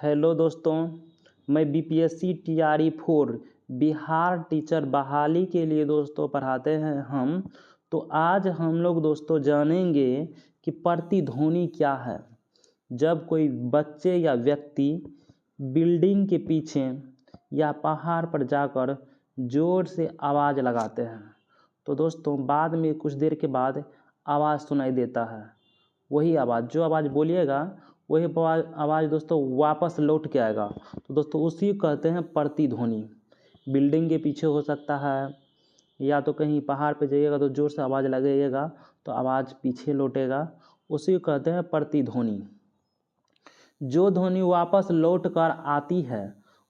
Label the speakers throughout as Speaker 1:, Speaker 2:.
Speaker 1: Hello दोस्तों, मैं BPSC TRE 4 Bihar teacher बहाली के लिए दोस्तों पढ़ाते हैं हम। तो आज हम लोग दोस्तों जानेंगे कि प्रतिध्वनि क्या है। जब कोई बच्चे या व्यक्ति बिल्डिंग के पीछे या पहाड़ पर जाकर ज़ोर से आवाज़ लगाते हैं तो दोस्तों बाद में कुछ देर के बाद आवाज़ सुनाई देता है। वही आवाज़, जो आवाज़ बोलिएगा वही आवाज़ दोस्तों वापस लौट के आएगा। तो दोस्तों उसी को कहते हैं प्रतिध्वनि। बिल्डिंग के पीछे हो सकता है या तो कहीं पहाड़ पे जाइएगा तो ज़ोर से आवाज़ लगाइएगा तो आवाज़ पीछे लौटेगा, उसी को कहते हैं प्रतिध्वनि। जो ध्वनि वापस लौट कर आती है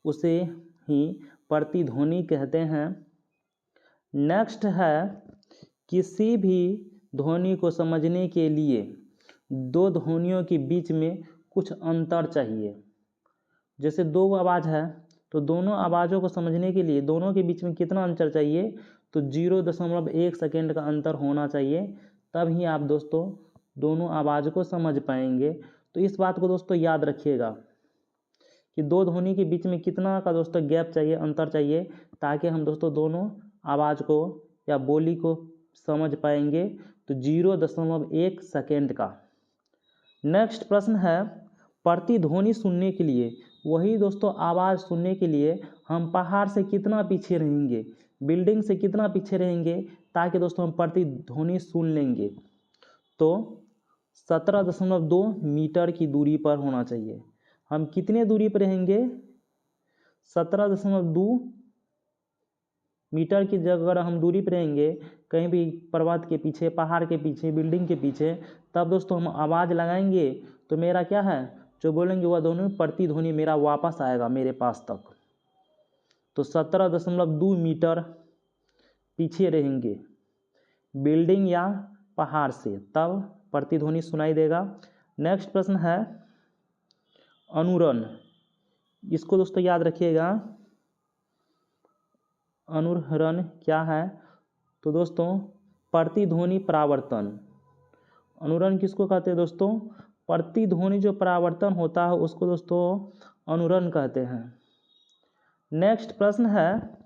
Speaker 1: उसे ही प्रतिध्वनि कहते हैं। नेक्स्ट है, किसी भी ध्वनि को समझने के लिए दो ध्वनियों के बीच में कुछ अंतर चाहिए। जैसे दो आवाज़ है तो दोनों आवाज़ों को समझने के लिए दोनों के बीच में कितना अंतर चाहिए, तो 0.1 सेकेंड का अंतर होना चाहिए, तब ही आप दोस्तों दोनों आवाज़ को समझ पाएंगे। तो इस बात को दोस्तों याद रखिएगा कि दो ध्वनि के बीच में कितना का दोस्तों गैप चाहिए, अंतर चाहिए, ताकि हम दोस्तों दोनों आवाज़ को या बोली को समझ पाएंगे। तो 0.1 सेकेंड का। नेक्स्ट प्रश्न है, प्रतिध्वनि सुनने के लिए, वही दोस्तों आवाज़ सुनने के लिए हम पहाड़ से कितना पीछे रहेंगे, बिल्डिंग से कितना पीछे रहेंगे, ताकि दोस्तों हम प्रतिध्वनि सुन लेंगे। तो 17.2 मीटर की दूरी पर होना चाहिए। हम कितने दूरी पर रहेंगे? 17.2 मीटर की जगह अगर हम दूरी पर रहेंगे कहीं भी पर्वत के पीछे, पहाड़ के पीछे, बिल्डिंग के पीछे, तब दोस्तों हम आवाज़ लगाएंगे तो मेरा क्या है, जो बोलेंगे वह दोनों प्रतिध्वनि मेरा वापस आएगा मेरे पास तक। तो 17.2 मीटर पीछे रहेंगे बिल्डिंग या पहाड़ से, तब प्रतिध्वनि सुनाई देगा। नेक्स्ट प्रश्न है अनुरण। इसको दोस्तों याद रखिएगा, अनुरण क्या है? तो दोस्तों प्रतिध्वनि परावर्तन। अनुरण किसको कहते हैं दोस्तों? प्रतिध्वनि जो परावर्तन होता है उसको दोस्तों अनुरण कहते हैं। नेक्स्ट प्रश्न है,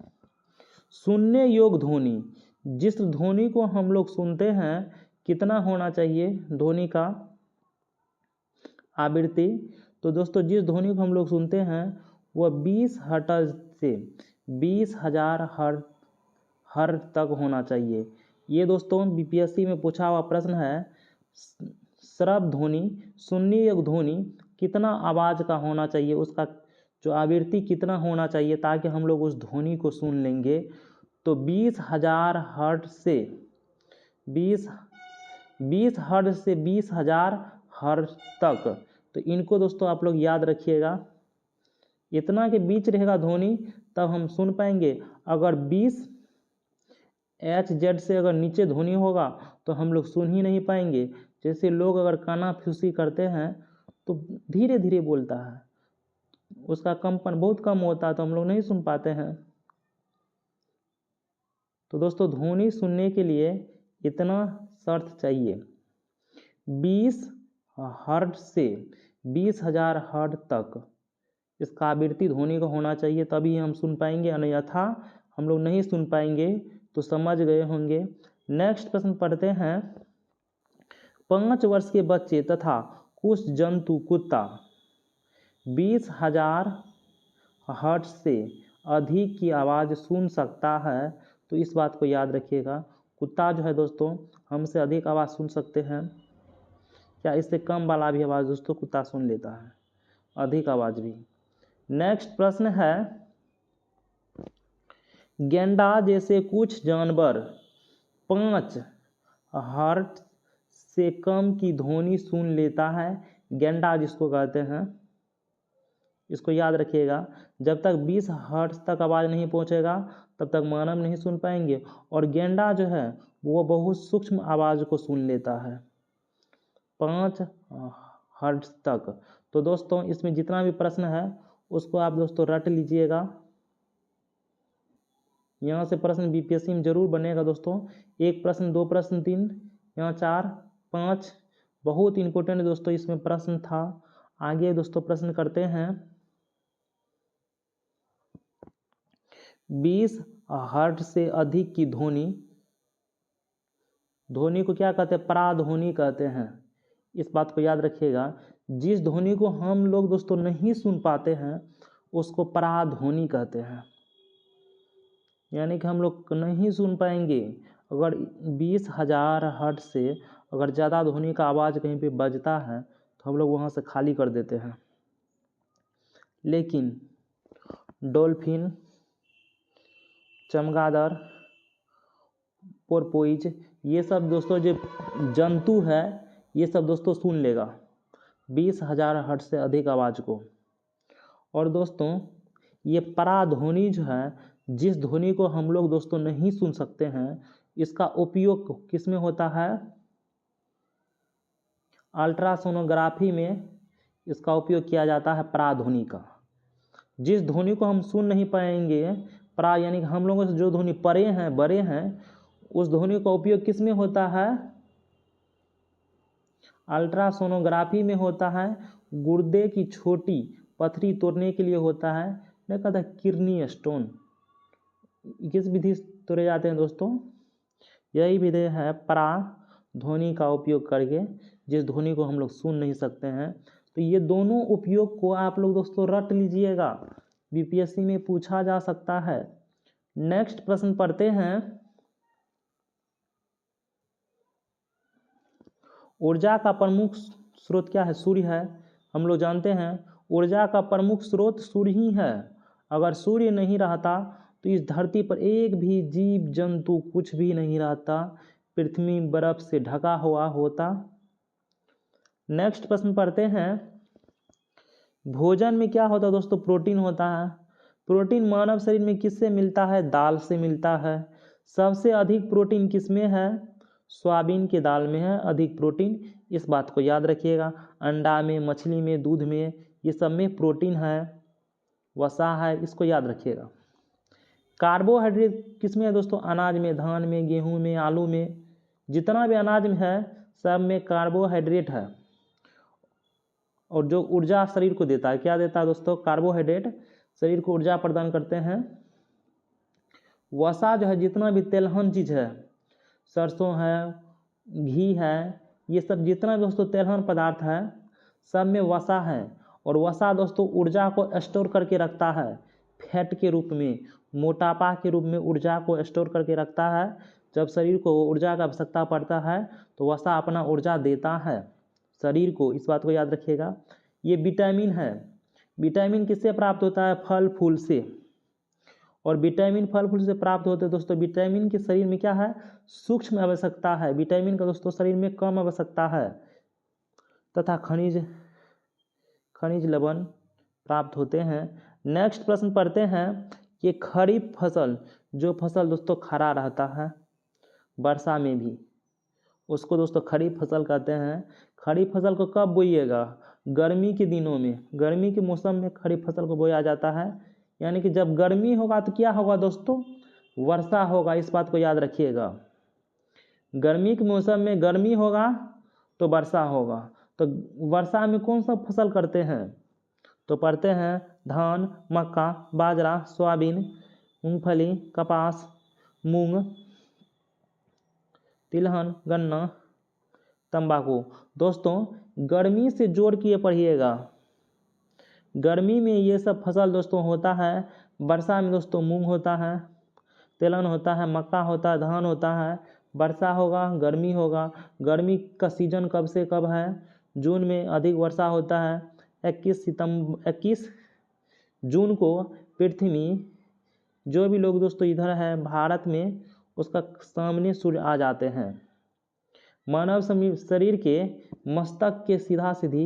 Speaker 1: सुनने योग्य ध्वनि। जिस ध्वनि को हम लोग सुनते हैं कितना होना चाहिए ध्वनि का आवृत्ति? तो दोस्तों जिस ध्वनि को हम लोग सुनते हैं वह 20 हर्ट्ज से 20,000 हर्ट्ज तक होना चाहिए। ये दोस्तों बीपीएससी में पूछा हुआ प्रश्न है। श्रव्य ध्वनि, सुनने योग्य ध्वनि कितना आवाज़ का होना चाहिए, उसका जो आवृत्ति कितना होना चाहिए ताकि हम लोग उस ध्वनि को सुन लेंगे। तो 20,000 हर्ट्ज से 20 हर्ट्ज से 20,000 हर्ट्ज तक। तो इनको दोस्तों आप लोग याद रखिएगा, इतना के बीच रहेगा ध्वनि तब हम सुन पाएंगे। अगर 20 Hz से अगर नीचे ध्वनि होगा तो हम लोग सुन ही नहीं पाएंगे। जैसे लोग अगर कानाफूसी करते हैं तो धीरे धीरे बोलता है, उसका कंपन बहुत कम होता है तो हम लोग नहीं सुन पाते हैं। तो दोस्तों ध्वनि सुनने के लिए इतना शर्त चाहिए, 20 हर्ट्ज से 20,000 हर्ट्ज तक इसका आवृत्ति ध्वनि का होना चाहिए, तभी हम सुन पाएंगे, अन्यथा हम लोग नहीं सुन पाएंगे। तो समझ गए होंगे। नेक्स्ट प्रश्न पढ़ते हैं, 5 वर्ष के बच्चे तथा कुछ जंतु कुत्ता 20,000 हर्ट्ज से अधिक की आवाज़ सुन सकता है। तो इस बात को याद रखिएगा, कुत्ता जो है दोस्तों हमसे अधिक आवाज़ सुन सकते हैं, या इससे कम वाला भी आवाज़ दोस्तों कुत्ता सुन लेता है, अधिक आवाज़ भी। नेक्स्ट प्रश्न है, गैंडा जैसे कुछ जानवर 5 हर्ट्ज से कम की ध्वनि सुन लेता है। गैंडा जिसको कहते हैं, इसको याद रखिएगा, जब तक 20 हर्ट्ज तक आवाज़ नहीं पहुंचेगा तब तक मानव नहीं सुन पाएंगे। और गैंडा जो है वो बहुत सूक्ष्म आवाज़ को सुन लेता है 5 हर्ट्ज तक। तो दोस्तों इसमें जितना भी प्रश्न है उसको आप दोस्तों रट लीजिएगा, यहाँ से प्रश्न बीपीएससी में जरूर बनेगा दोस्तों। 1 प्रश्न, 2 प्रश्न, 3, यहाँ 4, 5 बहुत इंपॉर्टेंट दोस्तों इसमें प्रश्न था। आगे दोस्तों प्रश्न करते हैं। 20 हर्ट्ज से अधिक की ध्वनि, ध्वनि को क्या कहते हैं, पराध्वनि कहते हैं। इस बात को याद रखिएगा, जिस ध्वनि को हम लोग दोस्तों नहीं सुन पाते हैं उसको पराध्वनि कहते हैं, यानी कि हम लोग नहीं सुन पाएंगे। अगर 20,000 हर्ट्ज से अगर ज़्यादा ध्वनि का आवाज़ कहीं पे बजता है तो हम लोग वहाँ से खाली कर देते हैं। लेकिन डॉल्फिन, चमगादड़, पोर्पोइज, ये सब दोस्तों जो जंतु है ये सब दोस्तों सुन लेगा 20,000 हर्ट्ज से अधिक आवाज़ को। और दोस्तों ये पराध्वनि जो है, जिस ध्वनि को हम लोग दोस्तों नहीं सुन सकते हैं, इसका उपयोग किस में होता है, अल्ट्रासोनोग्राफी में इसका उपयोग किया जाता है पराध्वनि का। जिस ध्वनि को हम सुन नहीं पाएंगे, परा यानी कि हम लोगों से जो ध्वनि परे हैं, बड़े हैं, उस ध्वनि का उपयोग किस में होता है, अल्ट्रासोनोग्राफी में होता है। गुर्दे की छोटी पथरी तोड़ने के लिए होता है। मैं कहता किडनी स्टोन, किस विधि से तोड़े जाते हैं दोस्तों, यही विधि है पराध्वनि का उपयोग करके, जिस ध्वनि को हम लोग सुन नहीं सकते हैं। तो ये दोनों उपयोग को आप लोग दोस्तों रट लीजिएगा, बीपीएससी में पूछा जा सकता है। नेक्स्ट प्रश्न पढ़ते हैं। ऊर्जा का प्रमुख स्रोत क्या है, सूर्य है। हम लोग जानते हैं ऊर्जा का प्रमुख स्रोत सूर्य ही है। अगर सूर्य नहीं रहता तो इस धरती पर एक भी जीव जंतु कुछ भी नहीं रहता, पृथ्वी बर्फ से ढका हुआ होता। नेक्स्ट प्रश्न पढ़ते हैं। भोजन में क्या होता है दोस्तों, प्रोटीन होता है। प्रोटीन मानव शरीर में किससे मिलता है, दाल से मिलता है। सबसे अधिक प्रोटीन किसमें है, सोयाबीन के दाल में है अधिक प्रोटीन। इस बात को याद रखिएगा। अंडा में, मछली में, दूध में, ये सब में प्रोटीन है, वसा है, इसको याद रखिएगा। कार्बोहाइड्रेट किसमें है दोस्तों, अनाज में, धान में, गेहूं में, आलू में, जितना भी अनाज में है सब में कार्बोहाइड्रेट है। और जो ऊर्जा शरीर को देता है, क्या देता है दोस्तों, कार्बोहाइड्रेट शरीर को ऊर्जा प्रदान करते हैं। वसा जो है, जितना भी तेलहन चीज़ है, सरसों है, घी है, ये सब जितना दोस्तों तेलहन पदार्थ है सब में वसा है। और वसा दोस्तों ऊर्जा को स्टोर करके रखता है, फैट के रूप में, मोटापा के रूप में ऊर्जा को स्टोर करके रखता है। जब शरीर को ऊर्जा का आवश्यकता पड़ता है तो वसा अपना ऊर्जा देता है शरीर को, इस बात को याद रखिएगा। ये विटामिन है। विटामिन किससे प्राप्त होता है, फल फूल से। और विटामिन फल फूल से प्राप्त होते हैं दोस्तों। विटामिन के शरीर में क्या है, सूक्ष्म आवश्यकता है, विटामिन का दोस्तों शरीर में कम आवश्यकता है। तथा खनिज लवण प्राप्त होते हैं। नेक्स्ट प्रश्न पढ़ते हैं कि खरीफ फसल, जो फसल दोस्तों खड़ा रहता है वर्षा में भी, उसको दोस्तों खरीफ फसल कहते हैं। खरीफ फसल को कब बोइएगा, गर्मी के दिनों में, गर्मी के मौसम में खरीफ फसल को बोया जाता है। यानी कि जब गर्मी होगा तो क्या होगा दोस्तों, वर्षा होगा, इस बात को याद रखिएगा। गर्मी के मौसम में गर्मी होगा तो वर्षा होगा। तो वर्षा में कौन सा फसल करते हैं, तो पढ़ते हैं धान, मक्का, बाजरा, सोयाबीन, मूंगफली, कपास, मूंग, तिलहन, गन्ना, तंबाकू। दोस्तों गर्मी से जोड़ के पढ़िएगा, गर्मी में ये सब फसल दोस्तों होता है। वर्षा में दोस्तों मूंग होता है, तिलहन होता है, मक्का होता है, धान होता है। वर्षा होगा, गर्मी होगा। गर्मी का सीजन कब से कब है, जून में अधिक वर्षा होता है। 21 जून को पृथ्वी, जो भी लोग दोस्तों इधर है भारत में, उसका सामने सूर्य आ जाते हैं। मानव शरीर के मस्तक के सीधा सीधी,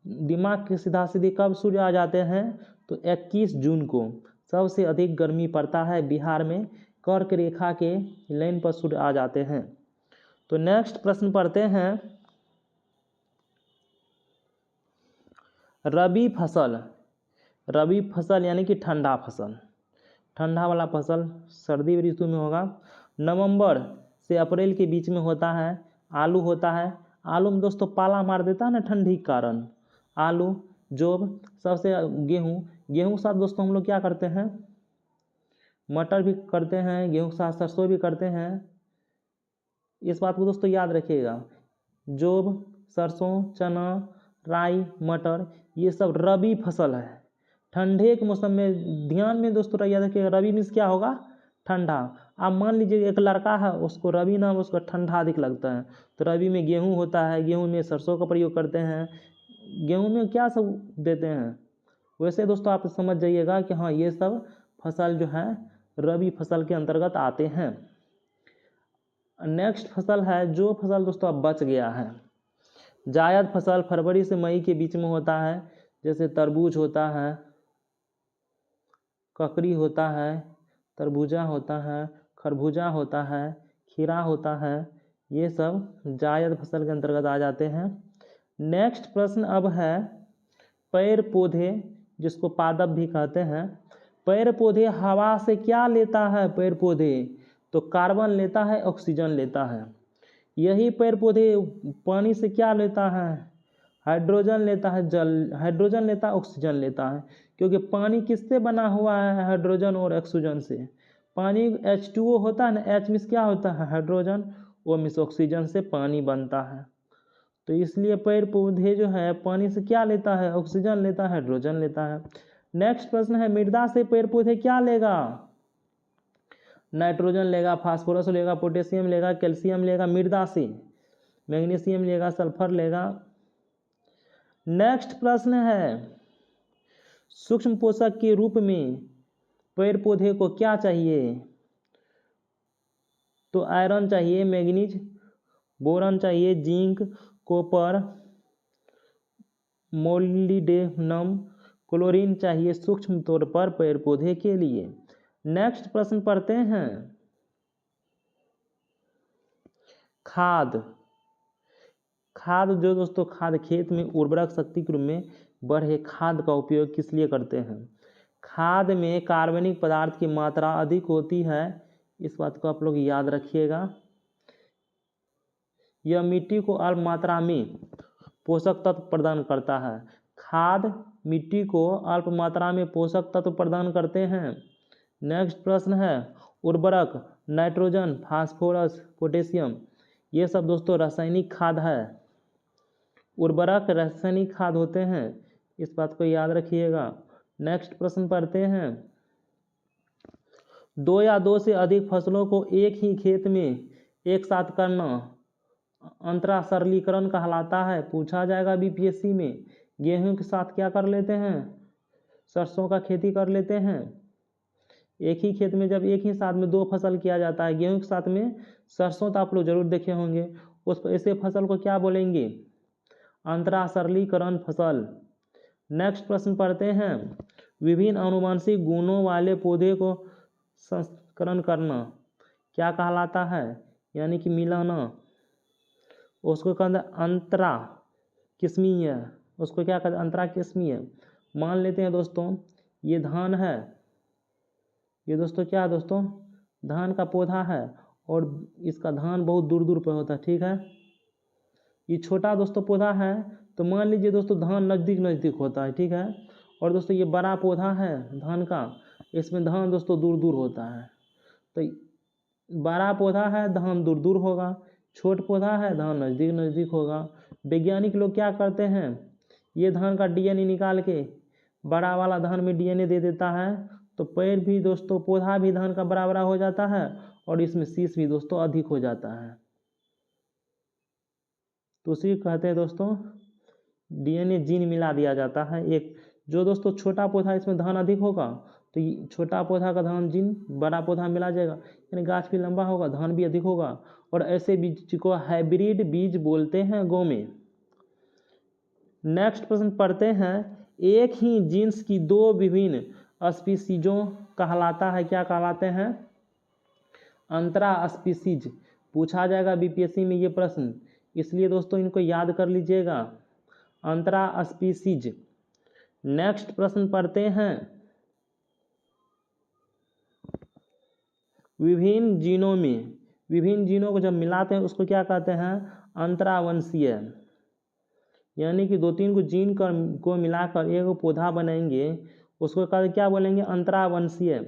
Speaker 1: दिमाग के सीधा सीधी कब सूर्य आ जाते हैं, तो 21 जून को सबसे अधिक गर्मी पड़ता है बिहार में। कर्क रेखा के लाइन पर सूर्य आ जाते हैं। तो नेक्स्ट प्रश्न पढ़ते हैं। रबी फसल, रबी फसल यानी कि ठंडा फसल, ठंडा वाला फसल सर्दी ऋतु में होगा। नवंबर से अप्रैल के बीच में होता है। आलू होता है। आलू में दोस्तों पाला मार देता है ना ठंडी के कारण। आलू, जौ, सबसे गेहूँ, गेहूँ के साथ दोस्तों हम लोग क्या करते हैं, मटर भी करते हैं, गेहूँ के साथ सरसों भी करते हैं। इस बात को दोस्तों याद रखिएगा। जोब, सरसों, चना, राई, मटर ये सब रबी फसल है। ठंडे के मौसम में ध्यान में दोस्तों याद रखिएगा, रबी मीन्स क्या होगा? ठंडा। आप मान लीजिए एक लड़का है, उसको रबी नाम उसका ठंडा अधिक लगता है, तो रबी में गेहूँ होता है, गेहूँ में सरसों का प्रयोग करते हैं, गेहूँ में क्या सब देते हैं। वैसे दोस्तों आप समझ जाइएगा कि हाँ ये सब फसल जो है रबी फसल के अंतर्गत आते हैं। नेक्स्ट फसल है, जो फसल दोस्तों अब बच गया है, जायद फसल फरवरी से मई के बीच में होता है। जैसे तरबूज होता है, ककड़ी होता है, तरबूजा होता है, खरबूजा होता है, खीरा होता है, ये सब जायद फसल के अंतर्गत आ जाते हैं। नेक्स्ट प्रश्न अब है पेड़ पौधे, जिसको पादप भी कहते हैं। पेड़ पौधे हवा से क्या लेता है? पेड़ पौधे तो कार्बन लेता है, ऑक्सीजन लेता है। यही पेड़ पौधे पानी से क्या लेता है? हाइड्रोजन लेता है, जल हाइड्रोजन लेता है, ऑक्सीजन लेता है। क्योंकि पानी किससे बना हुआ है? हाइड्रोजन और ऑक्सीजन से। पानी H2O होता है ना, H मीन्स क्या होता है? हाइड्रोजन, O मीन्स ऑक्सीजन से पानी बनता है। तो इसलिए पेड़ पौधे जो है पानी से क्या लेता है? ऑक्सीजन लेता है, हाइड्रोजन लेता है। नेक्स्ट प्रश्न है मृदा से पेड़ पौधे क्या लेगा? नाइट्रोजन लेगा, फास्फोरस लेगा, पोटेशियम लेगा, कैल्शियम लेगा मृदा से, मैग्नीशियम लेगा, सल्फर लेगा। नेक्स्ट प्रश्न है सूक्ष्म पोषक के रूप में पेड़ पौधे को क्या चाहिए? तो आयरन चाहिए, मैग्नीज, बोरन चाहिए, जिंक, कॉपर, मोलिब्डेनम, क्लोरीन चाहिए सूक्ष्म तौर पर पेड़ पौधे के लिए। नेक्स्ट प्रश्न पढ़ते हैं खाद। खाद जो दोस्तों खाद खेत में उर्वरक शक्ति के रूप में बढ़े, खाद का उपयोग किस लिए करते हैं? खाद में कार्बनिक पदार्थ की मात्रा अधिक होती है, इस बात को आप लोग याद रखिएगा। यह मिट्टी को अल्प मात्रा में पोषक तत्व प्रदान करता है। खाद मिट्टी को अल्प मात्रा में पोषक तत्व प्रदान करते हैं। नेक्स्ट प्रश्न है उर्वरक, नाइट्रोजन, फास्फोरस, पोटेशियम, ये सब दोस्तों रासायनिक खाद है। उर्वरक रासायनिक खाद होते हैं, इस बात को याद रखिएगा। नेक्स्ट प्रश्न पढ़ते हैं दो या दो से अधिक फसलों को एक ही खेत में एक साथ करना अंतरा सरलीकरण कहलाता है। पूछा जाएगा बीपीएससी में। गेहूं के साथ क्या कर लेते हैं? सरसों का खेती कर लेते हैं। एक ही खेत में जब एक ही साथ में दो फसल किया जाता है, गेहूं के साथ में सरसों तो आप लोग जरूर देखे होंगे, उस ऐसे फसल को क्या बोलेंगे? अंतरा सरलीकरण फसल। नेक्स्ट प्रश्न पढ़ते हैं विभिन्न आनुवंशिक गुणों वाले पौधे को संकरण करना क्या कहलाता है? यानी कि मिलाना, उसको कहते हैं अंतरा किस्मीय। उसको क्या कहते हैं? अंतरा किस्मीय। मान लेते हैं दोस्तों ये धान है, ये दोस्तों क्या है दोस्तों? धान का पौधा है और इसका धान बहुत दूर दूर पर होता है, ठीक है। ये छोटा दोस्तों पौधा है, तो मान लीजिए दोस्तों धान नज़दीक नज़दीक होता है, ठीक है। और दोस्तों ये बड़ा पौधा है धान का, इसमें धान दोस्तों दूर दूर होता है। तो बड़ा पौधा है धान दूर दूर होगा, छोट पौधा है धान नज़दीक नज़दीक होगा। वैज्ञानिक लोग क्या करते हैं, ये धान का डीएनए निकाल के बड़ा वाला धान में डीएनए दे देता है, तो पेड़ भी दोस्तों पौधा भी धान का बड़ा बड़ा हो जाता है और इसमें शीश भी दोस्तों अधिक हो जाता है। तो उसी कहते हैं दोस्तों डीएनए जीन मिला दिया जाता है। एक जो दोस्तों छोटा पौधा इसमें धान अधिक होगा, तो ये छोटा पौधा का धान जीन बड़ा पौधा मिला जाएगा, यानी गाछ भी लंबा होगा, धान भी अधिक होगा। और ऐसे बीज को हाइब्रिड बीज बोलते हैं गाँव में। नेक्स्ट प्रश्न पढ़ते हैं एक ही जीन्स की दो विभिन्न स्पीसीजों कहलाता है, क्या कहलाते हैं? अंतरा स्पीसीज। पूछा जाएगा बीपीएससी में ये प्रश्न, इसलिए दोस्तों इनको याद कर लीजिएगा, अंतरा स्पीसीज। नेक्स्ट प्रश्न पढ़ते हैं विभिन्न जीनों में, विभिन्न जीनों को जब मिलाते हैं उसको क्या कहते हैं? अंतरावंशीय। यानी कि दो तीन को जीन को मिलाकर एक पौधा बनाएंगे, उसको क्या बोलेंगे? अंतरावंशीय।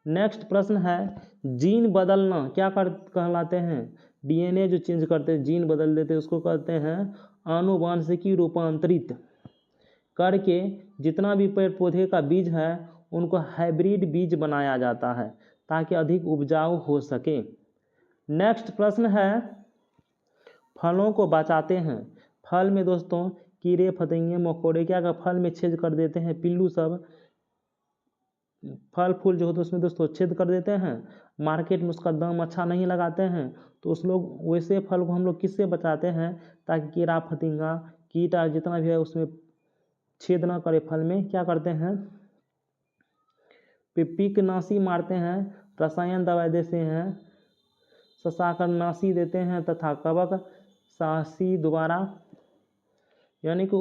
Speaker 1: नेक्स्ट प्रश्न है, जीन बदलना क्या कहलाते हैं? डीएनए जो चेंज करते हैं, जीन बदल देते हैं, उसको कहते हैं आनुवांशिकी रूपांतरित करके जितना भी पेड़ पौधे का बीज है उनको हाइब्रिड बीज बनाया जाता है ताकि अधिक उपजाऊ हो सके। नेक्स्ट प्रश्न है, फलों को बचाते हैं। फल में दोस्तों कीड़े फतिंगे मकोड़े क्या का फल में छेद कर देते हैं, पिल्लू सब फल फूल जो होते हैं उसमें दोस्तों छेद कर देते हैं, मार्केट में उसका दाम अच्छा नहीं लगाते हैं, तो उस लोग वैसे फल को हम लोग किससे बचाते हैं ताकि कीड़ा फतिंगा कीटा जितना भी है उसमें छेद ना करे फल में, क्या करते हैं पिपीकनाशी मारते हैं, रसायन दवाई देते हैं, शशाकरनाशी देते हैं तथा कवक शासी द्वारा, यानी कि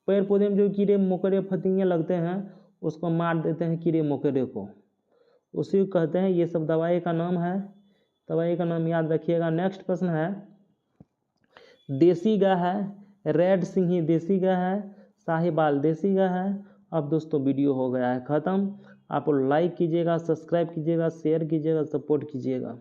Speaker 1: पेड़ पौधे में जो कीड़े मकोड़े फतिंगे लगते हैं उसको मार देते हैं कीड़े मकोड़े को, उसी को कहते हैं। ये सब दवाई का नाम है, दवाई का नाम याद रखिएगा। नेक्स्ट प्रश्न है, देसी गाय है, रेड सिंही देसी गाय है, साहिवाल देसी गाय है। अब दोस्तों वीडियो हो गया है ख़त्म। आप लाइक कीजिएगा, सब्सक्राइब कीजिएगा, शेयर कीजिएगा, सपोर्ट कीजिएगा।